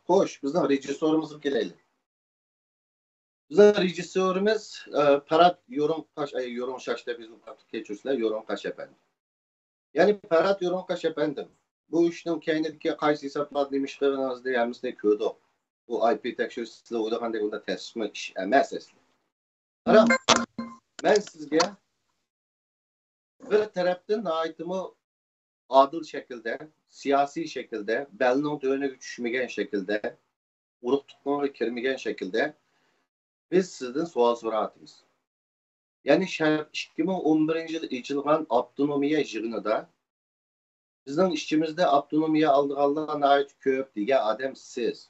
Hoş, bizden rejissörümüz gelelim. Bizden rejissörümüz Ferhat Yorum Şaş'ta bizim geçirsizler Yorum Kaş efendim. Yani Ferhat Yorum Kaş efendim. Bu işin kendindeki kaysi hesapladığım işlerini deyemizde köydü. Bu IP tekşürüsüyle uydurğanda bunda teslim iş emas esli. Ara, ben sizge bir taraftan aitimi adil şekilde, siyasi şekilde, belinin dönüne düşmegen şekilde, uruk tutmaya kirmegen şekilde biz sizden sual soratımız. Yani 2011 yıl içilgan avtonomiya yığınıda bizden işçimizde avtonomiya aldığından ait köp diye adam siz.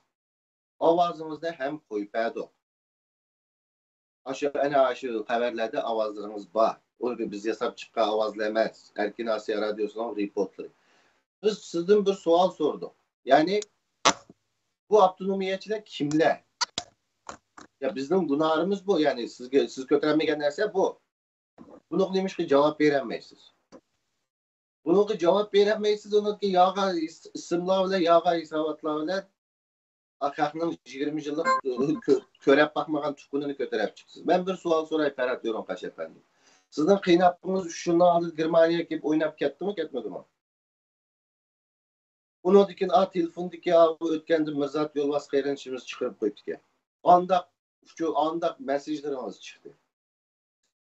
Avazımızda hem koyup aşı haberlerde avazlarımız var. O biz hesap çıkka avazlamaz. Erkin Asya Radyosu'nun reportları. Biz sizden bir sual sorduk. Yani bu avtonomiyaçiler kimler? Ya bizim günahımız bu. Yani siz kötülenmeyen nerse bu. Bunu demiş ki cevap veremezsiniz. Bunu ki cevap veremezsiniz. Onu ki yağa isimlerle, yağa isabatlarla akakının 20 yıllık körep bakmadan tukununu kötürep çıksınız. Ben bir sual sorayım Ferhat diyorum Kaş efendim. Sizden kıynattığınız şundan alıp Germaniya gibi oynap ketti mi ketmedi mi? Bunu dikin telefondaki abi ötkendi Mirzat Yolbas Kayrançımız çıkarıp koyduk ya. Anda mesajlarımız çıktı.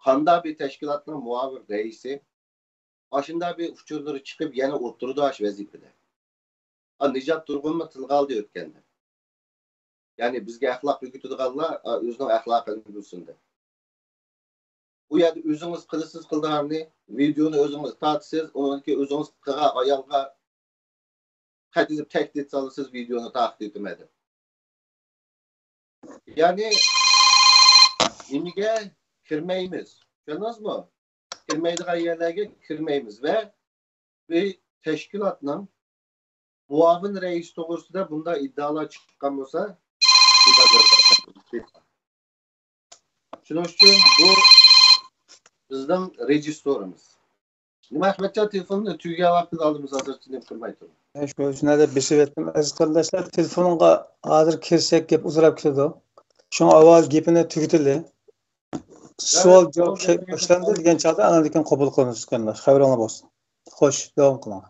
Kanda bir teşkilatın muavir reisi başında bir uçurları çıkıp yine oturdu aş vazifede. Nicat Turgun mu tılgal diyor ötkendi. Yani bizge ahlak hükütü Allah özünün ahlakını bilsinde. Bu yerde özünüz kılısız kıldığını, videonu özünüz tatsız, onunki özünüz kığa ayalga katizip tehdit salırsız videonu taklit etmedi. Yani imige kirmeyimiz. Şunuz mu? Kirmeydiği yerlerge kirmeyimiz ve bir teşkilatla muavin reis doğrusunda bunda iddialar çıkan olsa şunun için bu bizden rejistörümüz. Nima Ahmetcan telefonunu tüyge vakti aldığımız hazır için kırmaydı. Şuna da bir ettim. Aziz kardeşler telefonunga hazır kirsek gep uzarap ketdi. Şoň awaz gepini tügütili. Sual jogap başlandı degan çağda ana diken kabul kılınışkanlar. Haberin bolsun. Hoş, devam kılın.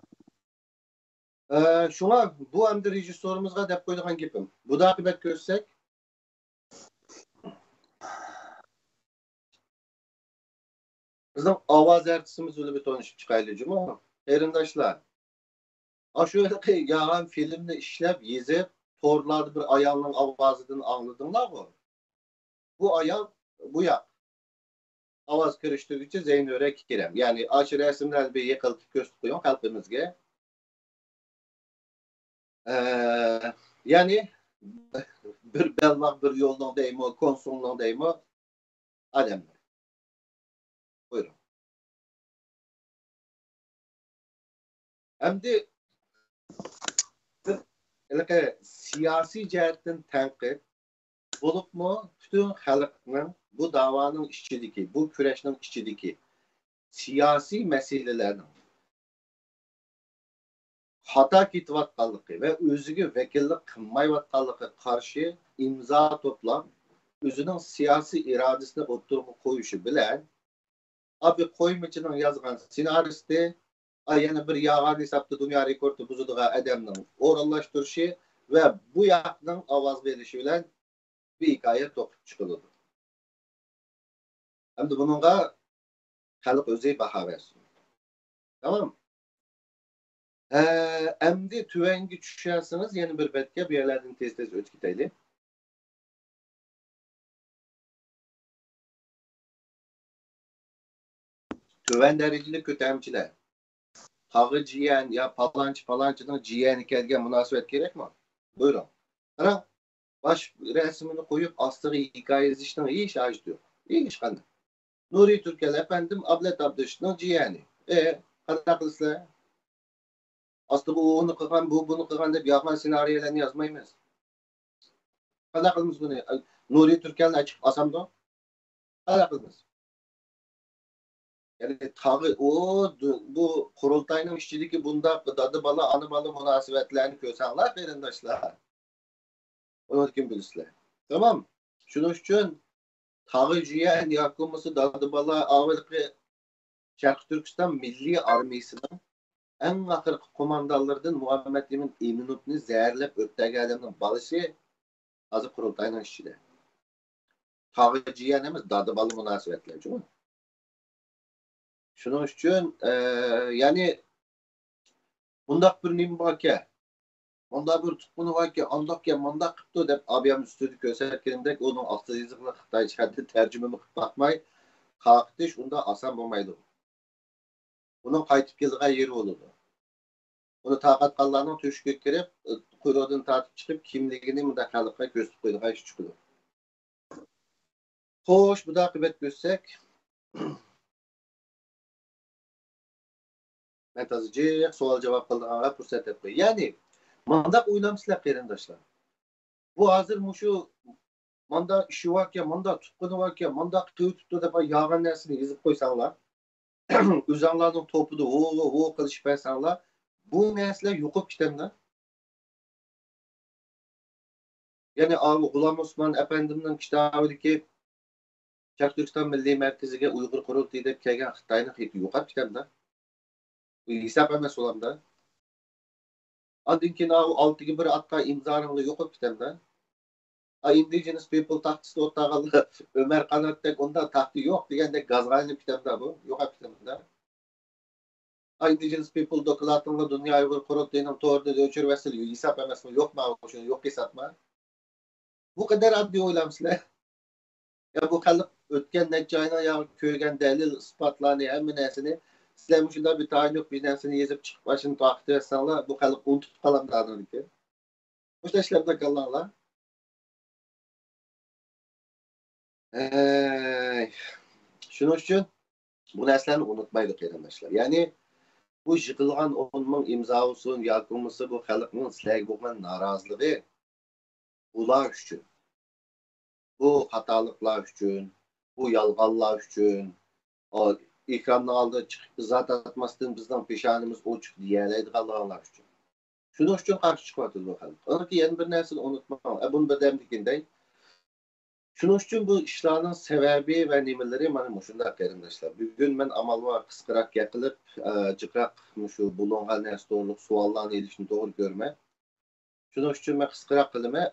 Şuna bu hem de rejistörümüzge dep koyduğun gepim. Bu da akıbet görsek bizim avaz ertisimiz öyle bir tanışıp çıkaylıcım ama erindaşlar. Aşağıdaki yağan filmde işlep yezip torlarda bir ayağının avazını anladınlar mı? Bu ayağın bu ya avaz karıştırdıkça Zeynör'e kirem. Yani aşı resimler bir yakalıp gösteriyor halkımızga. Yani bir belmak bir yoldan değil mi, konsolundan değil mi? Ademler. Buyurun. Hem de siyasi cihetten tenkit bulup mu bütün halkının bu davanın içindeki, bu küreşin içindeki siyasi meselelerin hata kitvatkanlığı ve özüge vekillik kılmayvatkanlığı karşı imza toplam özünün siyasi iradesine oturumu koyuşu bilen abi koymacının yazgan senaristi yana bir yağan hesapta dünya rekordu buzuluğa adamının orallaştırışı ve bu yakının avaz verişiyle bir hikaye tokup çıkıldı. Hem de bununla halk özü baha versin. Tamam mı? Emdi tüvengi düşersiniz yeni bir betke bir yerlerden tez ötkiteyli. Tüven dereceli kötemçiler. Tağı ciyen ya palancının ciyeni kelgen münasebet gerek mi? Buyurun. Ana baş resmini koyup astığı hikaye yazıştığını iyi iş açtı. İyi iş kandı. Nuri Türkel efendim Ablet Abdüş'ün ciyeni. Kanaklısı. Aslında bu onu kıran, bu bunu kıran deyip yapan senaryolarını yazmayız. Kanaklısı bunu. Nuri Türkel'in açık asamda. Kanaklısı. Yani tağı bu kurultayının işçiliği bunda dadı balı anı balı münasebetlerini kösanlar verindaşlar. Onu kim bilirler. Tamam. Şunun için Tağı Cihan yakılması Dadıbala Avrupa Şarkı Türkistan Milli Armiyası'nın en akırkı komandalarından Muhammed Emin Eminov'ni zehirlep öptegelerinin balışı azı kurultayla işçide. Tağı Cihan emez Dadıbalı münasebetler. Cuma. Şunun için yani bundaq bir nim var ki onda bir tutqunu var ki andaq ya mandaq qıptı deb abiyam üstüdü gösterkenindek onun altı yazıqlı Xitayca tercümemi qıp bakmay qalqitish unda asan bo'lmaydi. Bunun qaytib keldigan yeri bo'ladi. Uni taqat qallarning to'shikka kirib, quyruqdan tortib chiqib, kimligini bunda xalqqa ko'rsatib qo'ydigan ish chiqadi. Xo'sh, bu daqibat ko'rsak, men tazijik savol-javob qildiganga fursat berib qo'y. Ya'ni, mandaq o'ylamsizlar qarindoshlar. Bu hozir mushu manda ishi varken, manda tutquni varken, manda qiyutibdi deb yolg'on narsani yozib qo'ysanglar, o'zinglarning to'pida o qilishib bersanglar, bu narsalar yo'qib ketadi. Yani G'ulom Osmon Efendimning kitobidagi Sharq Turkiston Milliy Markaziga Uyg'ur qurultiyi deb kelgan Xitoyning hidi yo'qolib ketadi. Bu hisob emas ularda. Ondan keyin oltiga bir atqa imzolarni yo'qolib ketadi. Indigenous people taxtisi o'tag'anlar Ömer Qanotdek unda taxti yo'q degandek gazg'aynib ketadi bu. Yo'qolib ketadi. Indigenous people dokladlarni dunyo Uyg'ur qurultiyining to'g'rida o'chirib vasil hisob emasmi? Yo'qmi? O'shani yo'q hisobmi? Bu kadar adli oylamsizlar. Ya bu kalıp ötken neccayına ya köygen delil ispatlarını hemen nesini sizler şunda bir tane yok bir nesini yazıp çıkıp başını takip etsenler bu kalıp unutup kalan da ki. Bu işlerde kalanlar. Şunun için bu neslerini unutmaydık arkadaşlar. Yani bu yıkılgan onun imza olsun, yakılması bu kalıpın sizlerge bulman narazılığı ular için. Bu hatalıklar için, bu yalganlar için, o ekranın aldığı çıkıp zat atmasından bizden peşanımız o çıktı diyeleydi kalanlar için. Şunun için karşı çıkmadı bakalım. Onun ki yeni bir nesini unutmam. Bunu bedemdikinde. Şunun için bu işlerin sebebi ve nimeleri bana şunda arkadaşlar. Bugün ben amalva kıskırak yakılıp, çıkrak şu bulungan nesli doğruluk suallarını ilişkin doğru görme. Şunun için ben kıskırak kılımı